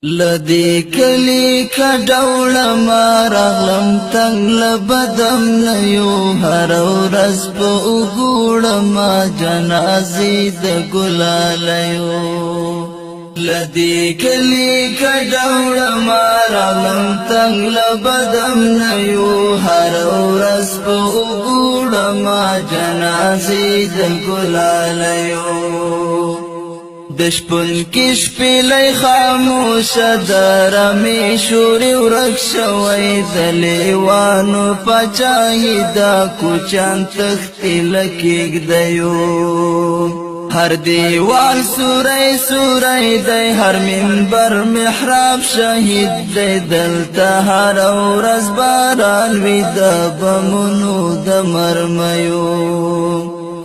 لدی کلی کډوړه ما راغلم تنگ لبدم نیو هر ورځ په وګوړه ما جنازې د ګلالیو لدی کلی کډوړه ما راغلم تنگ لبدم نیو هر ورځ په وګوړه ما جنازې د ګلالیو دشپن کش پیلی خاموش درمی شوری ورک شوی دلیوانو پچاہی دا کوچان تختی لکیگ دیو ہر دیوال سوری سوری دی ہر منبر محراب شہید دی دلتا ہر ورځ باران وی دا بمونو دا مرمیو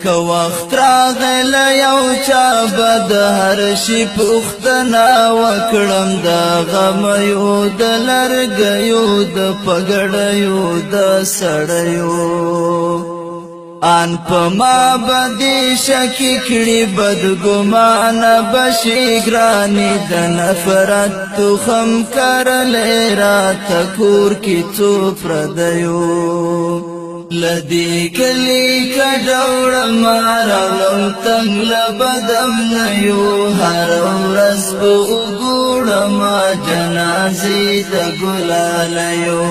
که وخت راغل یو چا بد هر شي پوښتنه وکړم د غمیو د لرګیو د پګړیو د سړیو ان په ما باندې شکی کړي بدګمانه بشي ګراني د نفرت تخم کرلې را تکور کی څو پردیو لدی کلی کډوړه ما راغلم تنگ لبدم نیو هر ورځ په وګوړه ما جنازې د ګلالیو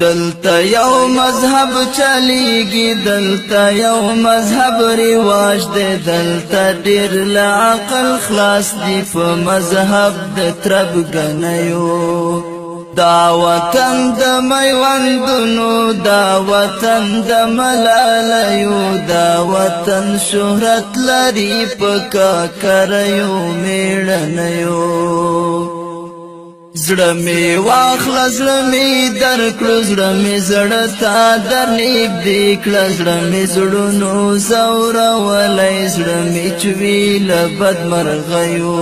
دلته یو مذهب چلیږي دلته یو مذهب رواج دی دلته ډېر له عقل خلاص دی په مذهب د تربګنیو دا وطن د میوندونو دا وطن د ملالیو دا وطن شهرت لري په کاکریو میړنیو زړه می واخله زړه می درکړو زړه می زړه تا درنږدې کړه زړه می زړونو ځورولی زړه می چوي له بدمرغیو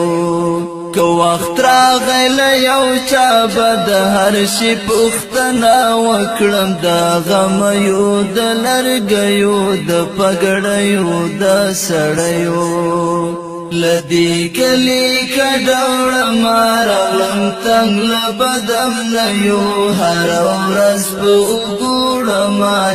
که وخت راغل یو چا بد هر شي پوښتنه وکړم د غمیو د لرګیو د پګړیو د سړیو لدی کلی کډوړه ما راغلم تنگ لبدم نیو هر ورځ په وګوړه ما